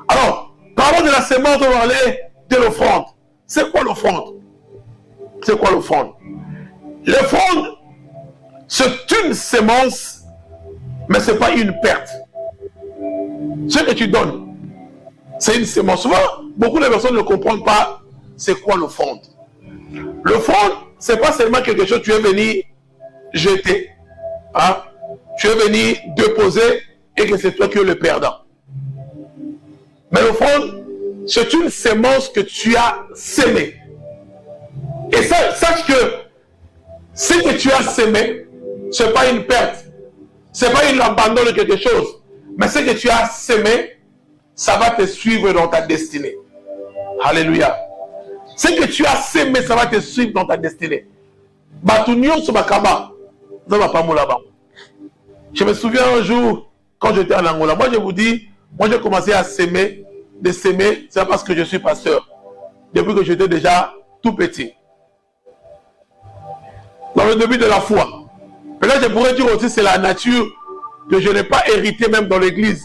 Alors, parlons de la sémence, on va parler de l'offrande. C'est quoi l'offrande? C'est quoi l'offrande? L'offrande, c'est une sémence, mais ce n'est pas une perte. Ce que tu donnes, c'est une sémence. Souvent, beaucoup de personnes ne comprennent pas c'est quoi l'offrande. L'offrande, ce n'est pas seulement quelque chose que tu es venu jeter. Hein? Tu es venu déposer et que c'est toi qui es le perdant. Mais l'offrande, c'est une sémence que tu as sémée. Et sache que ce que tu as sémé, ce n'est pas une perte. Ce n'est pas un abandon de quelque chose. Mais ce que tu as sémé, ça va te suivre dans ta destinée. Alléluia. Ce que tu as sémé, ça va te suivre dans ta destinée. Je me souviens un jour, quand j'étais en Angola, moi je vous dis, moi j'ai commencé à s'aimer, de s'aimer, c'est parce que je suis pasteur. Depuis que j'étais déjà tout petit. Dans le début de la foi. Mais là je pourrais dire aussi c'est la nature que je n'ai pas hérité même dans l'église.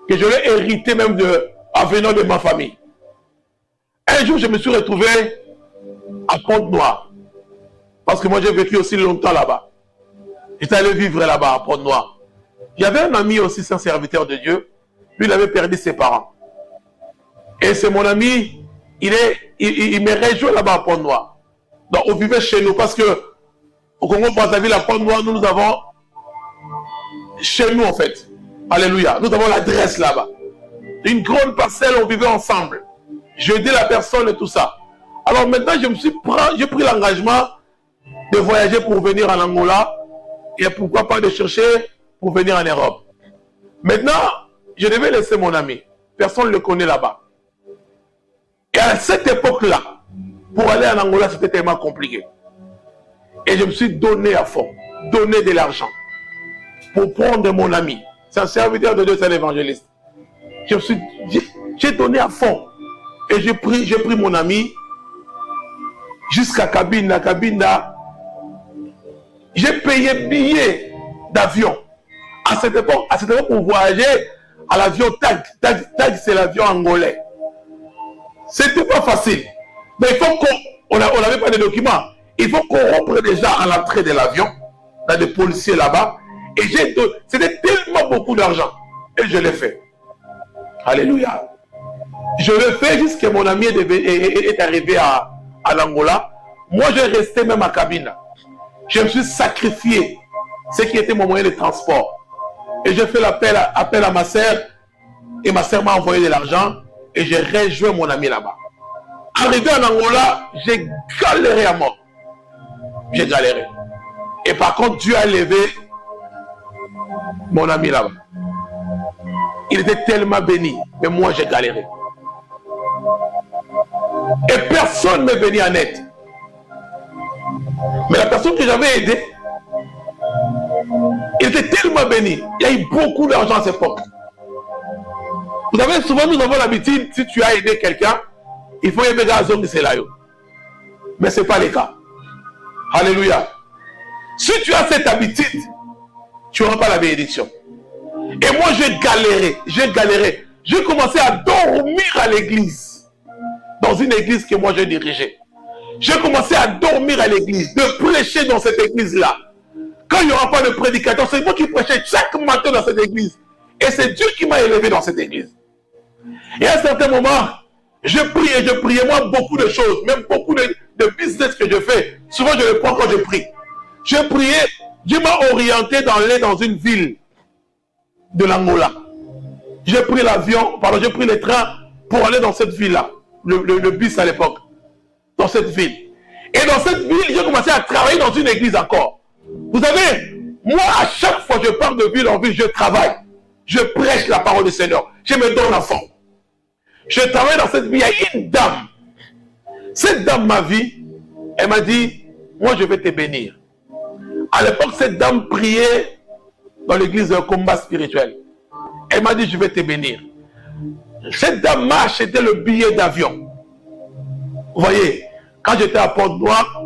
Que je l'ai hérité même en venant de ma famille. Un jour je me suis retrouvé à Pointe-Noire. Parce que moi j'ai vécu aussi longtemps là-bas. J'étais allé vivre là-bas à Pointe-Noire. Il y avait un ami aussi, c'est un serviteur de Dieu. Lui, il avait perdu ses parents. Et c'est mon ami, il me rejoint là-bas à Pointe-Noire. Donc on vivait chez nous parce que au Congo-Brazzaville, à Pointe-Noire, nous avons chez nous en fait. Alléluia. Nous avons l'adresse là-bas. Une grande parcelle, on vivait ensemble. Je aidais la personne et tout ça. Alors maintenant, j'ai pris l'engagement de voyager pour venir en Angola et pourquoi pas de chercher pour venir en Europe. Maintenant, je devais laisser mon ami. Personne ne le connaît là-bas. Et à cette époque-là, pour aller en Angola, c'était tellement compliqué. Et je me suis donné à fond, donné de l'argent pour prendre mon ami. C'est un serviteur de Dieu, c'est un évangéliste. J'ai donné à fond. Et j'ai pris mon ami jusqu'à cabine. La cabine là, j'ai payé billet d'avion. À cette époque, on voyageait à l'avion TAG. TAG, c'est l'avion angolais. C'était pas facile. Mais il faut qu'on n'avait pas de documents. Il faut qu'on rentre déjà à l'entrée de l'avion. Il y a des policiers là-bas. Et c'était tellement beaucoup d'argent. Et je l'ai fait. Alléluia. Je l'ai fait jusqu'à mon ami est arrivé à l'Angola. Moi, j'ai resté même à cabine. Je me suis sacrifié. Ce qui était mon moyen de transport. Et j'ai fait appel à ma sœur. Et ma sœur m'a envoyé de l'argent. Et j'ai rejoint mon ami là-bas. Arrivé en Angola, j'ai galéré à mort. J'ai galéré. Et par contre, Dieu a levé mon ami là-bas. Il était tellement béni. Mais moi, j'ai galéré. Et personne ne m'est venu en aide. Mais la personne que j'avais aidée, il était tellement béni. Il y a eu beaucoup d'argent à cette époque. Vous savez, souvent nous avons l'habitude, si tu as aidé quelqu'un, il faut aider la zone de Selayo. Mais ce n'est pas le cas. Alléluia. Si tu as cette habitude, tu n'auras pas la bénédiction. Et moi, j'ai galéré. J'ai commencé à dormir à l'église. Dans une église que moi, j'ai dirigée. J'ai commencé à dormir à l'église, de prêcher dans cette église-là. Quand il n'y aura pas de prédicateur, c'est moi qui prêchais chaque matin dans cette église. Et c'est Dieu qui m'a élevé dans cette église. Et à un certain moment, Je prie et je prie. Moi, beaucoup de choses, même beaucoup de business que je fais, souvent je le prends quand je prie. Je priais, Dieu m'a orienté dans une ville de l'Angola. J'ai pris l'avion, j'ai pris le train pour aller dans cette ville-là, le bus à l'époque, dans cette ville. Et dans cette ville, j'ai commencé à travailler dans une église encore. Vous savez, moi, à chaque fois que je pars de ville en ville, je travaille. Je prêche la parole du Seigneur. Je me donne à fond. Je travaille dans cette ville. Il y a une dame. Cette dame m'a vu. Elle m'a dit, moi, je vais te bénir. À l'époque, cette dame priait dans l'église de combat spirituel. Elle m'a dit, je vais te bénir. Cette dame m'a acheté le billet d'avion. Vous voyez, quand j'étais à Port-Noire,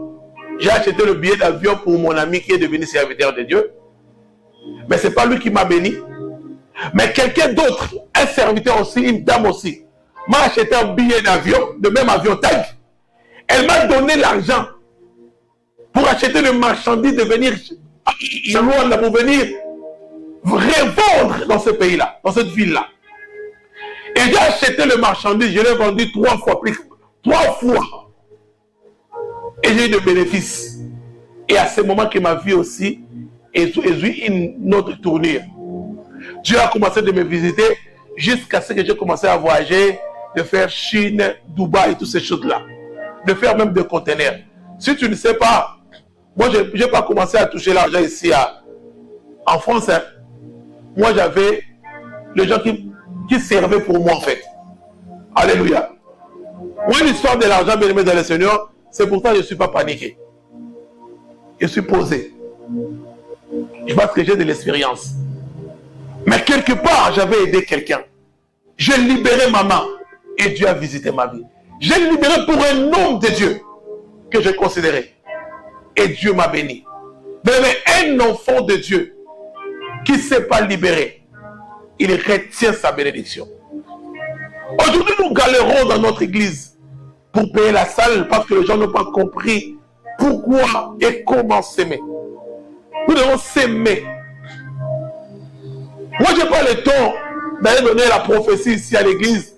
j'ai acheté le billet d'avion pour mon ami qui est devenu serviteur de Dieu. Mais ce n'est pas lui qui m'a béni. Mais quelqu'un d'autre, un serviteur aussi, une dame aussi, m'a acheté un billet d'avion, de même avion tag. Elle m'a donné l'argent pour acheter le marchandise de venir à Luanda, pour venir revendre dans ce pays-là, dans cette ville-là. Et j'ai acheté le marchandise, je l'ai vendu 3 fois plus, 3 fois. Et j'ai eu de bénéfices. Et à ce moment que ma vie aussi est eu une autre tournure. Dieu a commencé de me visiter jusqu'à ce que j'ai commencé à voyager, de faire Chine, Dubaï, toutes ces choses-là. De faire même des conteneurs. Si tu ne sais pas, moi je n'ai pas commencé à toucher l'argent ici en France. Hein. Moi j'avais les gens qui servaient pour moi en fait. Alléluia. Moi l'histoire de l'argent, bien aimé dans le Seigneur, c'est pour ça que je ne suis pas paniqué. Je suis posé. Je pense que j'ai de l'expérience. Mais quelque part, j'avais aidé quelqu'un. J'ai libéré ma main et Dieu a visité ma vie. J'ai libéré pour un homme de Dieu que j'ai considéré. Et Dieu m'a béni. Mais un enfant de Dieu qui ne s'est pas libéré, il retient sa bénédiction. Aujourd'hui, nous galérons dans notre église pour payer la salle parce que les gens n'ont pas compris pourquoi et comment s'aimer. Nous devons s'aimer. Moi, je n'ai pas le temps d'aller donner la prophétie ici à l'église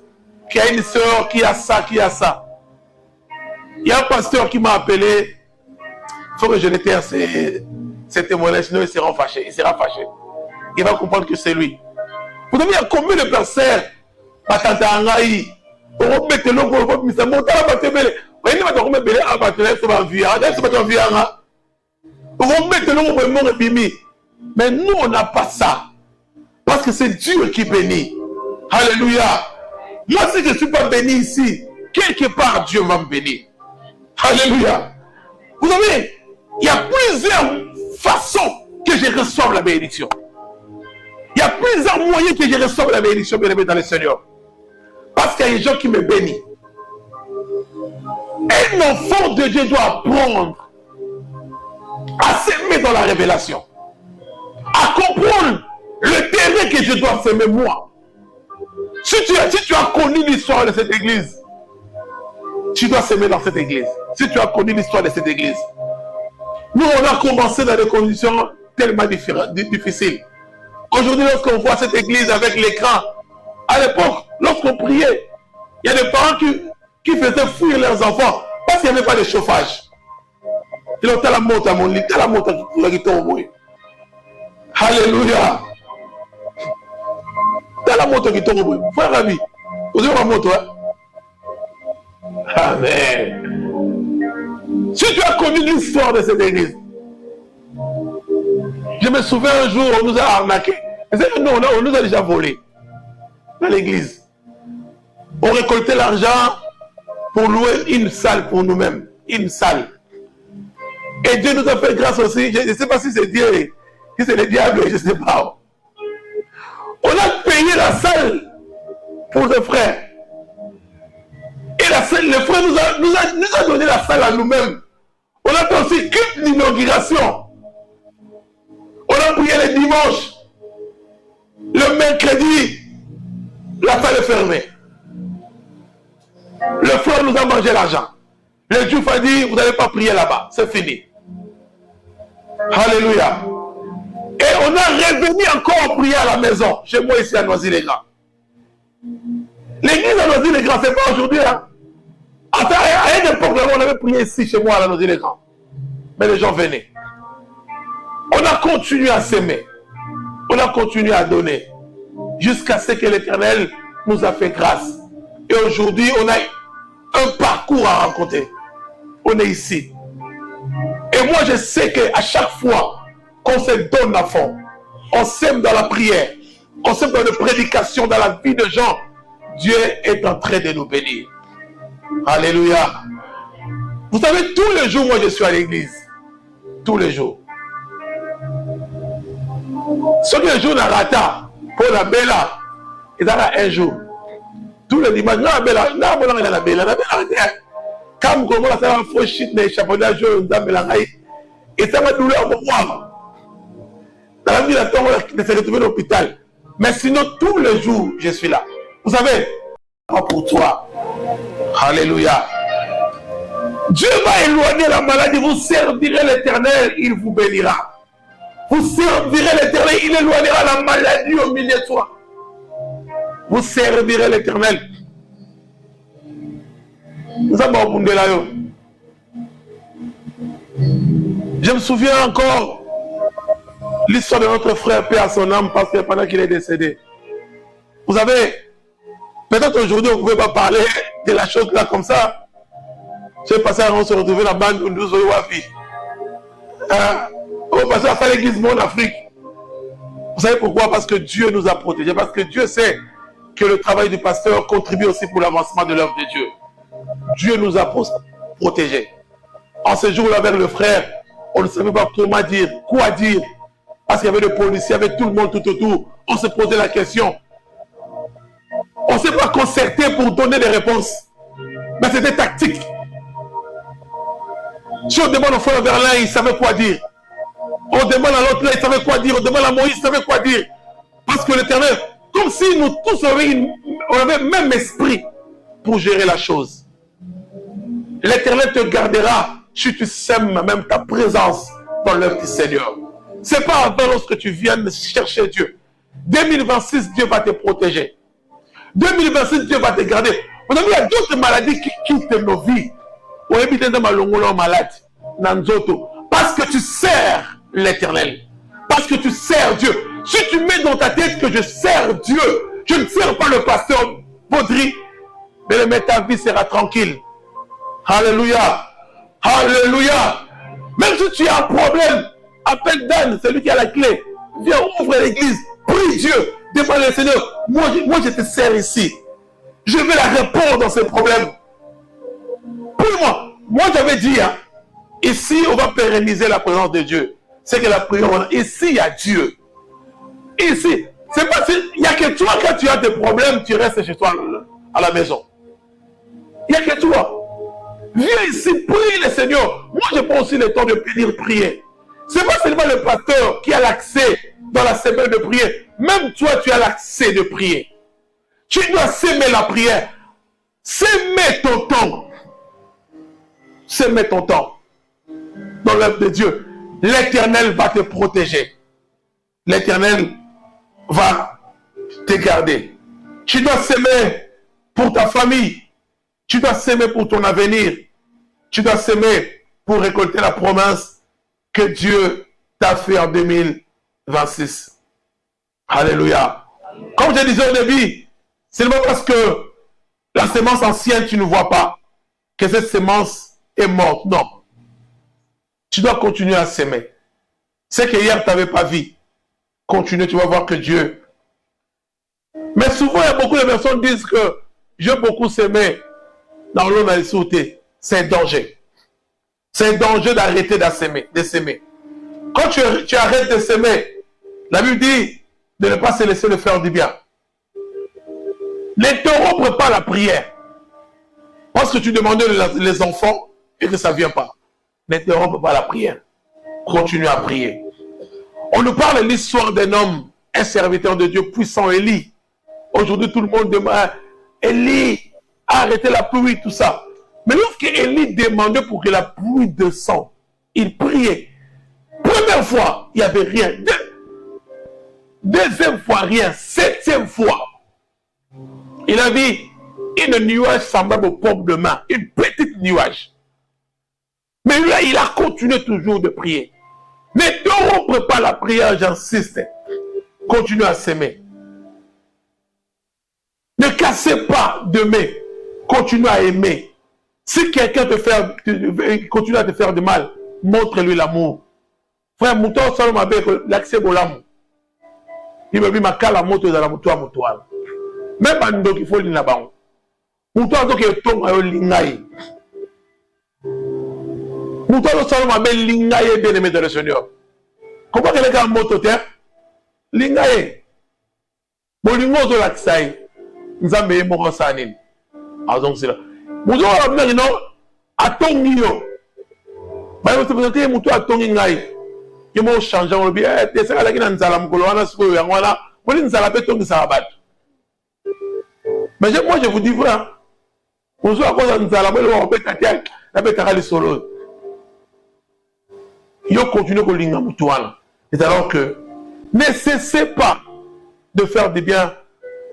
qu'il y a une sœur qui a ça, qui a ça. Il y a un pasteur qui m'a appelé. Il faut que je l'éteins ces témoignages, sinon il sera fâché. Il sera fâché. Il va comprendre que c'est lui. Vous savez, il y a combien de personnes mais nous, on n'a pas ça. Parce que c'est Dieu qui bénit. Alléluia. Moi, si je ne suis pas béni ici, quelque part, Dieu va me bénir. Alléluia. Vous savez, il y a plusieurs façons que je reçoive la bénédiction. Il y a plusieurs moyens que je reçoive la bénédiction, bien aimé dans le Seigneur. Parce qu'il y a des gens qui me bénissent. Un enfant de Dieu doit apprendre à s'aimer dans la révélation. À comprendre le terrain que je dois s'aimer moi. Si tu as connu l'histoire de cette église, tu dois s'aimer dans cette église. Si tu as connu l'histoire de cette église. Nous, on a commencé dans des conditions tellement difficiles. Aujourd'hui, lorsqu'on voit cette église avec l'écran, à l'époque, lorsqu'on priait, il y a des parents qui faisaient fuir leurs enfants parce qu'il n'y avait pas de chauffage. Ils ont la moto à mon lit, la moto qui tombe. Alléluia. T'as la moto qui tombe. Frère Rabi, vous avez ma moto, hein? Amen. Si tu as connu l'histoire de cette église, je me souviens un jour, on nous a arnaqué. Non, on nous a déjà volé dans l'église. On récoltait l'argent pour louer une salle pour nous-mêmes. Une salle. Et Dieu nous a fait grâce aussi. Je ne sais pas si c'est Dieu, si c'est le diable, je ne sais pas. On a payé la salle pour les frères. Et la salle, le frère nous a donné la salle à nous-mêmes. On a fait aussi culte d'inauguration. On a prié le dimanche. Le mercredi, la salle est fermée. Le frère nous a mangé l'argent. Le Dieu a dit, vous n'allez pas prier là-bas. C'est fini. Alléluia. Et on a revenu encore prier à la maison. Chez moi ici à Noisy-les-Grands. L'église à Noisy-le-Grand, ce n'est pas aujourd'hui. Hein. À une époque, on avait prié ici, chez moi, à la Noisy-le-Grand. Mais les gens venaient. On a continué à s'aimer. On a continué à donner. Jusqu'à ce que l'Éternel nous a fait grâce. Et aujourd'hui, on a un parcours à rencontrer. On est ici. Et moi, je sais qu'à chaque fois qu'on se donne à fond, on s'aime dans la prière, on s'aime dans la prédication, dans la vie de gens, Dieu est en train de nous bénir. Alléluia. Vous savez, tous les jours, moi, je suis à l'église. Tous les jours. Ceux qui jouent dans la rata, pour la bella, ils ont un jour. Tous les dimanches, la bella, la bella, comme comment ça va faire shit les chapeaux jour dans la et ça va douleur pour moi. Dans la vie, la temps, on s'est retrouvé à l'hôpital. Mais sinon, tous les jours, je suis là. Vous savez, pour toi. Alléluia. Dieu va éloigner la maladie. Vous servirez l'Éternel, il vous bénira. Vous servirez l'Éternel, il éloignera la maladie au milieu de toi. Vous servirez l'Éternel. Je me souviens encore l'histoire de notre frère, paix à son âme, parce que pendant qu'il est décédé. Vous savez, peut-être aujourd'hui on ne pouvait pas parler de la chose là comme ça. J'ai passé à se retrouver dans la bande de nous Wafi. On va passer à l'église Monde Afrique. Vous savez pourquoi? Parce que Dieu nous a protégés. Parce que Dieu sait que le travail du pasteur contribue aussi pour l'avancement de l'œuvre de Dieu. Dieu nous a protégés. En ce jour-là, avec le frère, on ne savait pas comment dire, quoi dire. Parce qu'il y avait des policiers, il y avait tout le monde tout autour. On se posait la question. On ne s'est pas concerté pour donner des réponses. Mais c'était tactique. Si on demande au frère vers l'un, il savait quoi dire. On demande à l'autre là, il savait quoi dire. On demande à Moïse, il savait quoi dire. Parce que l'Éternel, comme si nous tous on avait le même esprit pour gérer la chose. L'Éternel te gardera si tu sèmes même ta présence dans l'œuvre du Seigneur. Ce n'est pas avant lorsque tu viennes chercher Dieu. 2026, Dieu va te protéger. 2026, Dieu va te garder. Vous savez, il y a d'autres maladies qui quittent nos vies. Malade, parce que tu sers l'Éternel. Parce que tu sers Dieu. Si tu mets dans ta tête que je sers Dieu, je ne sers pas le pasteur Baudry, mais ta vie sera tranquille. Alléluia. Alléluia. Même si tu as un problème, appelle Dan, celui qui a la clé. Viens, ouvre l'église. Prie Dieu. Demande le Seigneur. Moi, je te sers ici. Je vais la répondre dans ces problèmes. Prie-moi. Moi, j'avais dit, hein, ici, on va pérenniser la présence de Dieu. C'est que la prière, ici, il y a Dieu. Ici, c'est pas il n'y a que toi, quand tu as des problèmes, tu restes chez toi à la maison. Il n'y a que toi. Viens ici, prie le Seigneur. Moi, je prends aussi le temps de venir prier. Ce n'est pas seulement le pasteur qui a l'accès dans la semaine de prière. Même toi, tu as l'accès de prier. Tu dois s'aimer la prière. S'aimer ton temps. S'aimer ton temps. Dans l'œuvre de Dieu. L'Éternel va te protéger. L'Éternel va te garder. Tu dois s'aimer pour ta famille. Tu dois s'aimer pour ton avenir. Tu dois s'aimer pour récolter la promesse que Dieu t'a fait en 2026. Alléluia. Comme je disais au début, c'est pas parce que la sémence ancienne, tu ne vois pas que cette sémence est morte. Non. Tu dois continuer à s'aimer. C'est que hier, tu n'avais pas vu. Continue, tu vas voir que Dieu. Mais souvent, il y a beaucoup de personnes qui disent que j'ai beaucoup s'aimer dans l'eau dans sauté. C'est un danger. C'est un danger d'arrêter de s'aimer. Quand tu arrêtes de s'aimer, la Bible dit de ne pas se laisser le faire du bien. N'interrompre pas la prière. Parce que tu demandais les enfants et que ça ne vient pas. N'interrompe pas la prière. Continue à prier. On nous parle de l'histoire d'un homme, un serviteur de Dieu puissant, Élie. Aujourd'hui, tout le monde demande, Élie, arrêtez la pluie, tout ça. Mais lorsque Élie demandait pour que la pluie descende, il priait. Première fois, il n'y avait rien. Deuxième fois, rien. Septième fois, il a dit, une nuage semblable aux paumes de main, une petite nuage. Mais là, il a continué toujours de prier. N'interrompre pas la prière, j'insiste. Continue à s'aimer. Ne cassez pas de main. Continue à aimer. Si quelqu'un continue à te faire du mal, montre-lui l'amour. Frère, mouton salom avec l'accès au l'amour. Il me dit, ma cala moto dans la moto à moto. Même pas nous il faut l'in là-bas. Mouton donc il tombe à l'ingay. Mouton salom avec l'ingay bien aimé de le Seigneur. Comment que les gars moto terre? L'ingay. Bolingo de l'accès. Nous avons mis mon sanin. Ah donc c'est là. Mouton a bien non à ton nio. Bah vous te présentez mouton à ton ingay. Il m'a changé on dit eh c'est là qui n'a nzala mukolo wana siko ya ngwana moni nzala pe tongi sabat. Mais moi je vous dis frère. Vous à cause nzala bo le pe tatia la pe takali solo. Yo continue ko linga mutu wana. C'est alors que ne cessez pas de faire du bien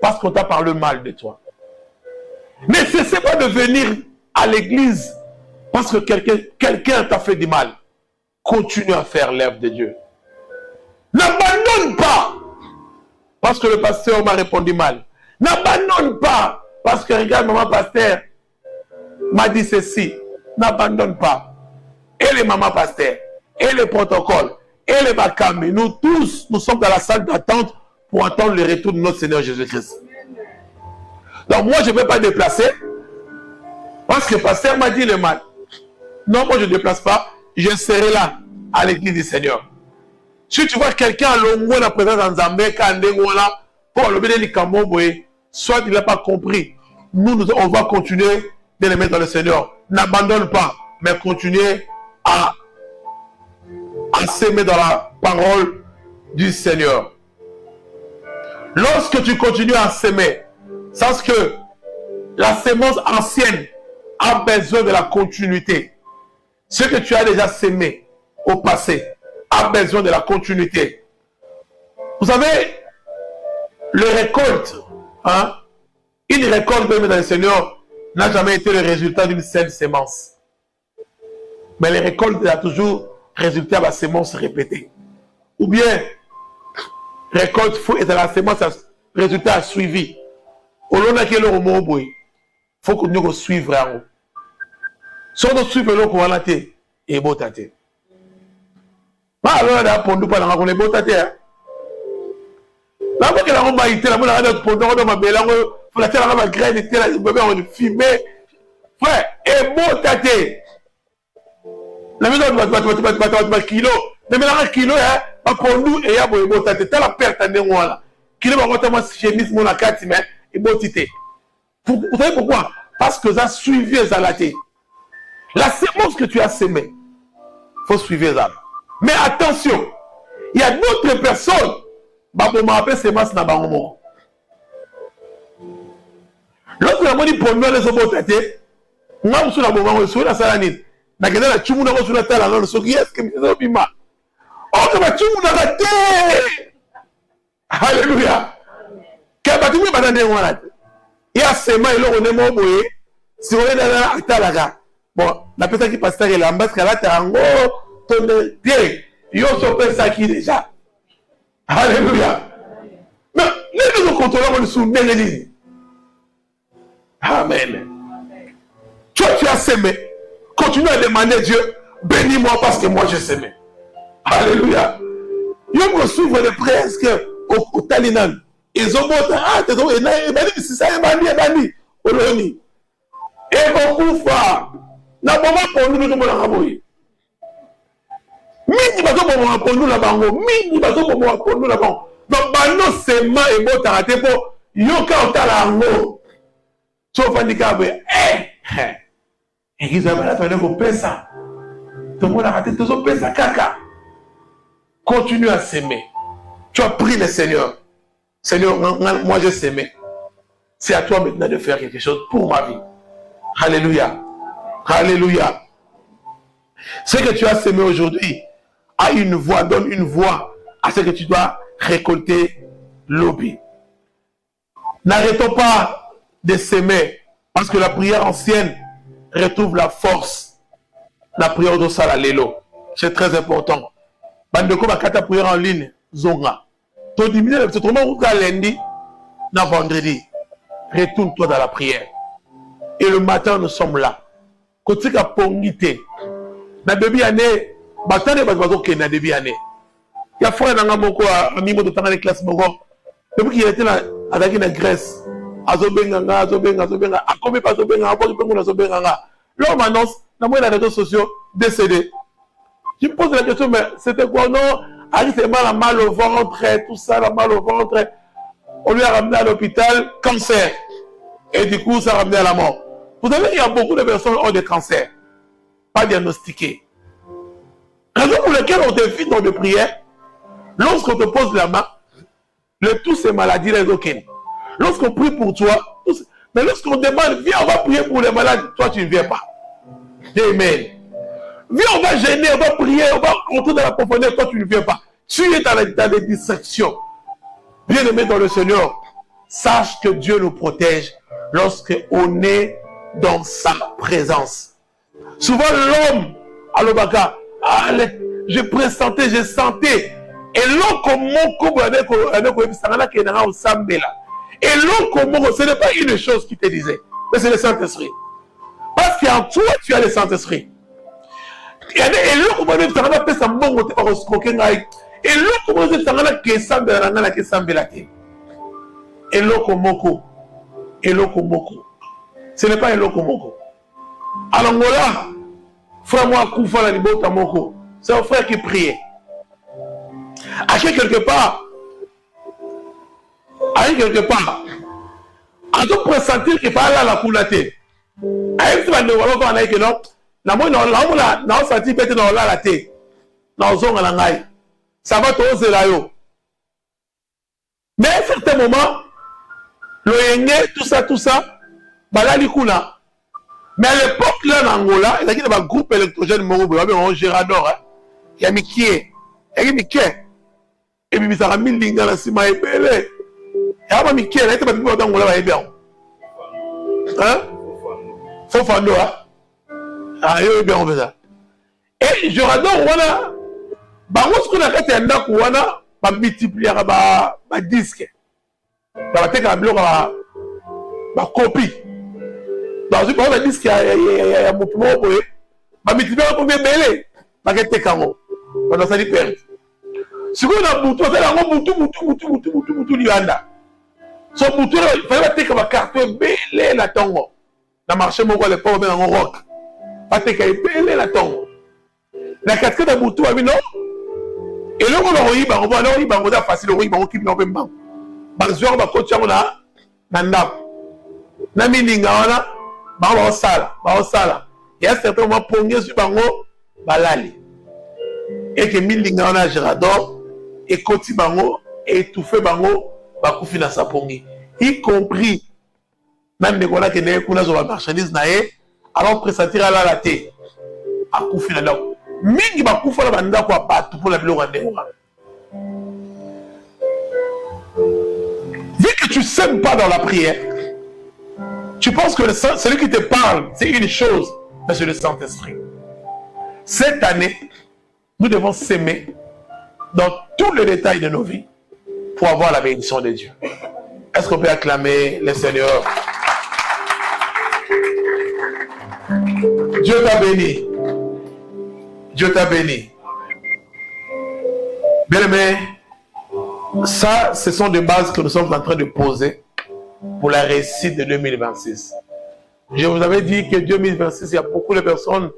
parce qu'on t'a parlé mal de toi. Ne cessez pas de venir à l'église parce que quelqu'un t'a fait du mal. Continue à faire l'œuvre de Dieu. N'abandonne pas parce que le pasteur m'a répondu mal. N'abandonne pas parce que regarde, maman pasteur m'a dit ceci. N'abandonne pas. Et les mamans pasteurs, et les protocoles, et les bakami, nous tous, nous sommes dans la salle d'attente pour attendre le retour de notre Seigneur Jésus-Christ. Donc moi, je ne vais pas déplacer parce que le pasteur m'a dit le mal. Non, moi je ne déplace pas. Je serai là à l'église du Seigneur. Si tu vois quelqu'un à l'ongo la présence dans Zambé, Kandengola, pour le bénéfice Kamoboé, soit il n'a pas compris. Nous, on va continuer de les mettre dans le Seigneur. N'abandonne pas, mais continuez à s'aimer dans la parole du Seigneur. Lorsque tu continues à s'aimer, sache que la sémence ancienne a besoin de la continuité. Ce que tu as déjà sémé au passé a besoin de la continuité. Vous savez, le récolte, une récolte même dans le Seigneur n'a jamais été le résultat d'une seule sémence. Mais les récoltes a toujours résulté à la sémence répétée. Ou bien, récolte faut être la sémence résultat à suivi. Au long de quel il faut que nous suivions. Si on suit le coup, on a été et beau tâté. Alors, on a pondu par la on est beau tâté. Là, on a été là, on a pondu, on a belle, on a été là, on a graine, on a filmé. Frère, et beau tâté. La maison de kilo. Mais maintenant, un kilo, on a pondu et il y a beau tâté. Tu as la perte à là. Kilo, on a chemise, mon a 4 semaines, et beau tâté. Vous savez pourquoi? Parce que ça a suivi les alatés. La sémence que tu as sémée, il faut suivre ça. Mais attention, il y a d'autres personnes qui m'ont appelé sémence dans le moment. Lorsque on a dit pour nous, les autres têtés, on a reçu la moment où on a salanine. On a dit la chumou, on a reçu la tête, on a reçu qui est-ce que nous avons mal. Oh, que ma chumou n'a pas été. Alléluia. Que ma chumou n'a pas été. Il y a sémence, il y a un moment où si on est dans la gare. Bon, la personne qui passe là, parce qu'elle a tango, ton pied, ils ont sauvé ça qui déjà. Alléluia. Mais les nous contrôlons le sous l'église. Amen. Toi, tu as sémé. Continue à demander Dieu, bénis-moi parce que moi j'ai sémé. Alléluia. Ils me souffrent de presque au Talinan. Ils ont monté, et si ça est banni, Oloni. Et beaucoup fois. Na moment pour nous nous la raboyer. Mingi bazo pour nous la bango, mingi bazo pour nous la bango. Donc bano sema et bo taraté po yoka otala ngo. Sauf handicapé. Et ils avaient la tendance au pesa. Tout le monde a raté tout son pesa caca. Continue à s'aimer. Tu as pris le Seigneur. Seigneur, moi je s'aimais. C'est à toi maintenant de faire quelque chose pour ma vie. Alléluia. Alléluia. Ce que tu as semé aujourd'hui a une voix, donne une voix à ce que tu dois récolter l'obi. N'arrêtons pas de s'aimer Parce que la prière ancienne retrouve la force. La prière de Salalelo. C'est très important. Bandeko bakata prière en ligne. Zonga. Ton diminuer, c'est trop lundi, na vendredi. Retourne-toi dans la prière. Et le matin, nous sommes là. Côté ka pongité. Na début année, batane bazo ke na début année. Il y a frère nanga moko a mimo de temps les classes moko. Depuis qu'il était là avec la Grèce. Azobenga, a combien pas azobenga, a combien azobenga. L'homme annonce, dans les réseaux sociaux, décédé. Je me pose la question, mais c'était quoi? Non, c'est mal au ventre, tout ça, la mal au ventre. On lui a ramené à l'hôpital, cancer. Et du coup, ça a ramené à la mort. Vous savez, il y a beaucoup de personnes qui ont des cancers, pas diagnostiqués. Raison pour laquelle on te fait dans des prières, lorsqu'on te pose la main, tous ces maladies, les aucun. Lorsqu'on prie pour toi, mais lorsqu'on demande, viens, on va prier pour les malades, toi, tu ne viens pas. Amen. Viens, on va gêner, on va prier, on va rentrer dans la profondeur, toi, tu ne viens pas. Tu es dans les distractions. Bien-aimé dans le Seigneur, sache que Dieu nous protège lorsqu'on est dans sa présence. Souvent, l'homme, à l'Obaka, je pressentais, je sentais. Et l'homme comme mon couple, et l'homme comme mon, ce n'est pas une chose qui te disait, mais c'est le Saint-Esprit. Parce qu'en toi, tu as le Saint-Esprit. Et l'homme comme mon, et ce n'est pas un lokomoko. À l'Angola, frère moi, Koufa la Libota Moko, c'est un frère qui priait. À quelque part, à tout pressentir qu'il fallait la coulate. À une semaine de Wallon, on a dit non, la senti peut-être dans la thé, dans zone à la ça va toser là. Mais à un certain moment, le Yenge, tout ça, balali kuna. Mais à l'époque, là, en Angola, il y a un groupe électrogène, mon Gérador, il y a Mickey, et puis, ça a mis le link dans la cima et belé. Il y a un Mickey, il y a un peu d'Angola, il y a hein? Faut faire nous, hein? Ah, il y a bien, on fait ça. Et Gérador, voilà, ce qu'on a fait, c'est un wana, va multiplier ma disque. Va faire un bloc, ma copie. Dans une bonne disque, il y a mon poumon, va multiplier pour bien belé. Va faire camo. Pendant ça, il perd. Si on a boutou, on a boutou, lianda. Son boutou, il fallait que ma carte belé la tongo. Dans le marché, mon gars, les pauvres, dans le rock. Pas que belé la tongo. La casquette de boutou, non? Et là, on a eu, on a facile, on a eu, on a eu, on a eu, on il y a certains moments pongés sur bango balali et que milinga on a Gérador et koti bango et étouffé bango bakufi na sapongi y compris même des gars qui ne connaissent pas marchandise naé alors pressentir à la thé à kufi na donc mingi bakufa la banda kwa batu pour la bilo rande vu que tu sèmes pas dans la prière. Tu penses que celui qui te parle, c'est une chose, mais c'est le Saint-Esprit. Cette année, nous devons s'aimer dans tous les détails de nos vies pour avoir la bénédiction de Dieu. Est-ce qu'on peut acclamer le Seigneur? Dieu t'a béni. Dieu t'a béni. Bien-aimé, ça, ce sont des bases que nous sommes en train de poser pour la réussite de 2026. Je vous avais dit que 2026, il y a beaucoup de personnes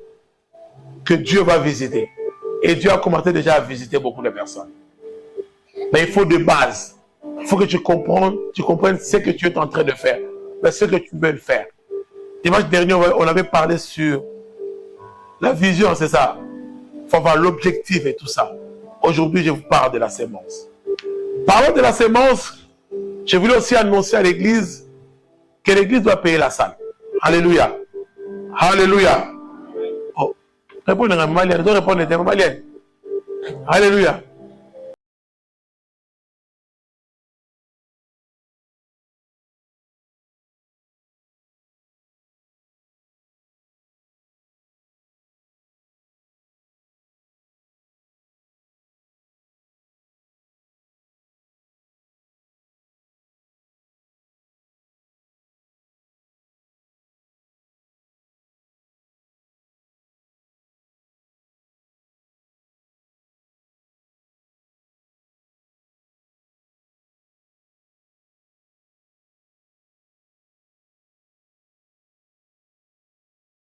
que Dieu va visiter. Et Dieu a commencé déjà à visiter beaucoup de personnes. Mais il faut des bases. Il faut que tu comprennes ce que tu es en train de faire. Mais ce que tu veux faire. Dimanche dernier, on avait parlé sur la vision, c'est ça. Il faut avoir l'objectif et tout ça. Aujourd'hui, je vous parle de la sémence. Parlons de la sémence. Je voulais aussi annoncer à l'église que l'église doit payer la salle. Alléluia. Alléluia. Oh. Répondez à Malien. Répondez à Malien. Alléluia.